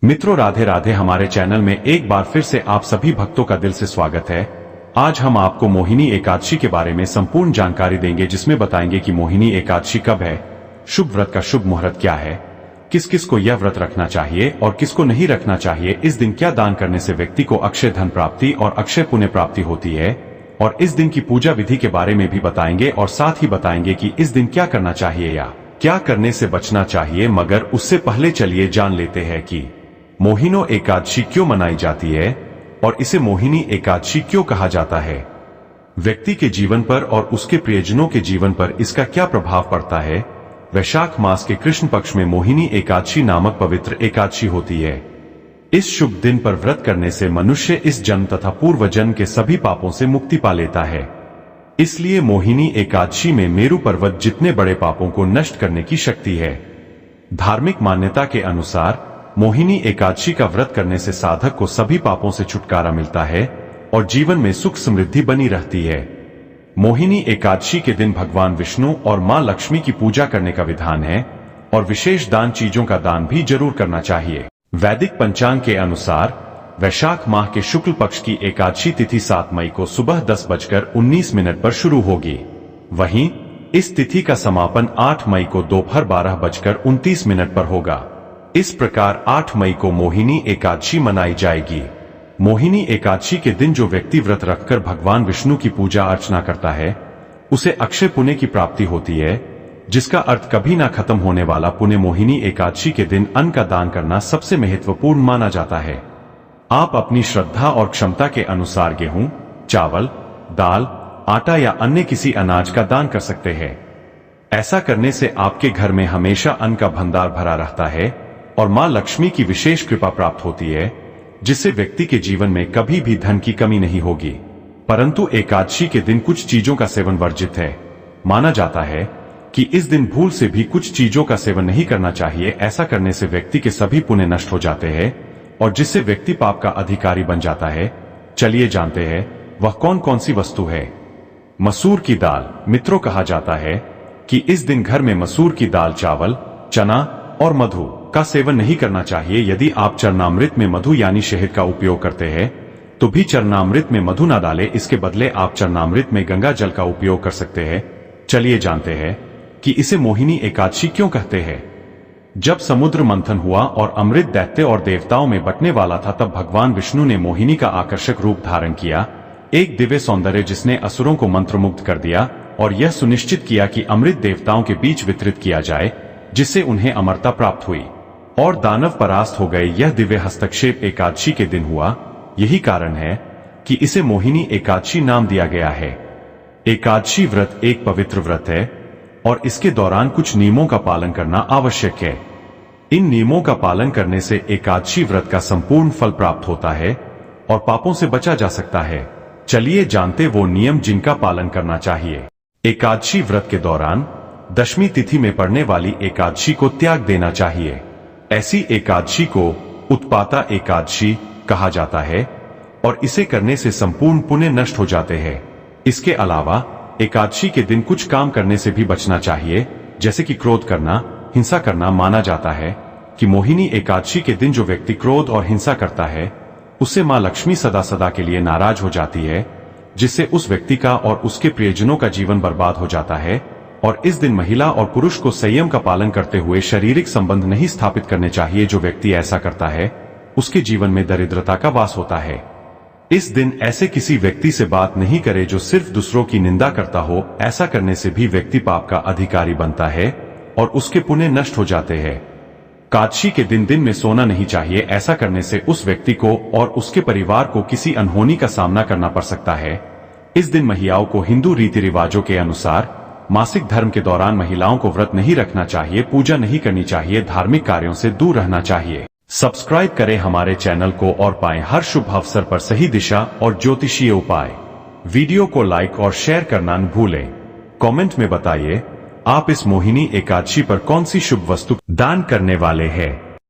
मित्रों, राधे राधे। हमारे चैनल में एक बार फिर से आप सभी भक्तों का दिल से स्वागत है। आज हम आपको मोहिनी एकादशी के बारे में संपूर्ण जानकारी देंगे, जिसमें बताएंगे कि मोहिनी एकादशी कब है, शुभ व्रत का शुभ मुहूर्त क्या है, किस किस को यह व्रत रखना चाहिए और किसको नहीं रखना चाहिए, इस दिन क्या दान करने से व्यक्ति को अक्षय धन प्राप्ति और अक्षय पुण्य प्राप्ति होती है, और इस दिन की पूजा विधि के बारे में भी बताएंगे और साथ ही बताएंगे कि इस दिन क्या करना चाहिए या क्या करने से बचना चाहिए। मगर उससे पहले चलिए जान लेते हैं कि मोहिनी एकादशी क्यों मनाई जाती है और इसे मोहिनी एकादशी क्यों कहा जाता है। व्यक्ति के जीवन पर और उसके प्रियजनों के जीवन पर इसका क्या प्रभाव पड़ता है। वैशाख मास के कृष्ण पक्ष में मोहिनी एकादशी नामक पवित्र एकादशी होती है। इस शुभ दिन पर व्रत करने से मनुष्य इस जन्म तथा पूर्व जन्म के सभी पापों से मुक्ति पा लेता है। इसलिए मोहिनी एकादशी में मेरु पर्वत जितने बड़े पापों को नष्ट करने की शक्ति है। धार्मिक मान्यता के अनुसार मोहिनी एकादशी का व्रत करने से साधक को सभी पापों से छुटकारा मिलता है और जीवन में सुख समृद्धि बनी रहती है। मोहिनी एकादशी के दिन भगवान विष्णु और मां लक्ष्मी की पूजा करने का विधान है और विशेष दान चीजों का दान भी जरूर करना चाहिए। वैदिक पंचांग के अनुसार वैशाख माह के शुक्ल पक्ष की एकादशी तिथि 7 मई को सुबह 10:19 पर शुरू होगी। वहीं इस तिथि का समापन 8 मई को दोपहर 12:29 पर होगा। इस प्रकार 8 मई को मोहिनी एकादशी मनाई जाएगी। मोहिनी एकादशी के दिन जो व्यक्ति व्रत रखकर भगवान विष्णु की पूजा अर्चना करता है, उसे अक्षय पुण्य की प्राप्ति होती है, जिसका अर्थ कभी ना खत्म होने वाला पुण्य। मोहिनी एकादशी के दिन अन्न का दान करना सबसे महत्वपूर्ण माना जाता है। आप अपनी श्रद्धा और क्षमता के अनुसार गेहूं, चावल, दाल, आटा या अन्य किसी अनाज का दान कर सकते हैं। ऐसा करने से आपके घर में हमेशा अन्न का भंडार भरा रहता है और मां लक्ष्मी की विशेष कृपा प्राप्त होती है, जिससे व्यक्ति के जीवन में कभी भी धन की कमी नहीं होगी। परंतु एकादशी के दिन कुछ चीजों का सेवन वर्जित है। माना जाता है कि इस दिन भूल से भी कुछ चीजों का सेवन नहीं करना चाहिए। ऐसा करने से व्यक्ति के सभी पुण्य नष्ट हो जाते हैं और जिससे व्यक्ति पाप का अधिकारी बन जाता है। चलिए जानते हैं वह कौन कौन सी वस्तु है। मसूर की दाल। मित्रों, कहा जाता है कि इस दिन घर में मसूर की दाल, चावल, चना और मधु का सेवन नहीं करना चाहिए। यदि आप चरणामृत में मधु यानी शहद का उपयोग करते हैं तो भी चरणामृत में मधु ना डालें। इसके बदले आप चरणामृत में गंगा जल का उपयोग कर सकते हैं। चलिए जानते हैं कि इसे मोहिनी एकादशी क्यों कहते हैं। जब समुद्र मंथन हुआ और अमृत दैत्य और देवताओं में बंटने वाला था, तब भगवान विष्णु ने मोहिनी का आकर्षक रूप धारण किया, एक दिव्य सौंदर्य जिसने असुरों को मंत्रमुग्ध कर दिया और यह सुनिश्चित किया कि अमृत देवताओं के बीच वितरित किया जाए, जिससे उन्हें अमरता प्राप्त हुई और दानव परास्त हो गए। यह दिव्य हस्तक्षेप एकादशी के दिन हुआ। यही कारण है कि इसे मोहिनी एकादशी नाम दिया गया है। एकादशी व्रत एक पवित्र व्रत है और इसके दौरान कुछ नियमों का पालन करना आवश्यक है। इन नियमों का पालन करने से एकादशी व्रत का संपूर्ण फल प्राप्त होता है और पापों से बचा जा सकता है। चलिए जानते वो नियम जिनका पालन करना चाहिए। एकादशी व्रत के दौरान दशमी तिथि में पड़ने वाली एकादशी को त्याग देना चाहिए। ऐसी एकादशी को उत्पाता एकादशी कहा जाता है और इसे करने से संपूर्ण पुण्य नष्ट हो जाते हैं। इसके अलावा एकादशी के दिन कुछ काम करने से भी बचना चाहिए, जैसे कि क्रोध करना, हिंसा करना। माना जाता है कि मोहिनी एकादशी के दिन जो व्यक्ति क्रोध और हिंसा करता है, उससे मां लक्ष्मी सदा सदा के लिए नाराज हो जाती है, जिससे उस व्यक्ति का और उसके प्रियजनों का जीवन बर्बाद हो जाता है। और इस दिन महिला और पुरुष को संयम का पालन करते हुए शारीरिक संबंध नहीं स्थापित करने चाहिए। जो व्यक्ति ऐसा करता है, उसके जीवन में दरिद्रता का वास होता है। इस दिन ऐसे किसी व्यक्ति से बात नहीं करे जो सिर्फ दूसरों की निंदा करता हो। ऐसा करने से भी व्यक्ति पाप का अधिकारी बनता है और उसके पुण्य नष्ट हो जाते हैं। एकादशी के दिन में सोना नहीं चाहिए। ऐसा करने से उस व्यक्ति को और उसके परिवार को किसी अनहोनी का सामना करना पड़ सकता है। इस दिन महिलाओं को हिंदू रीति रिवाजों के अनुसार मासिक धर्म के दौरान महिलाओं को व्रत नहीं रखना चाहिए, पूजा नहीं करनी चाहिए, धार्मिक कार्यों से दूर रहना चाहिए। सब्सक्राइब करें हमारे चैनल को और पाएं हर शुभ अवसर पर सही दिशा और ज्योतिषीय उपाय। वीडियो को लाइक और शेयर करना न भूलें। कमेंट में बताइए आप इस मोहिनी एकादशी पर कौन सी शुभ वस्तु दान करने वाले हैं।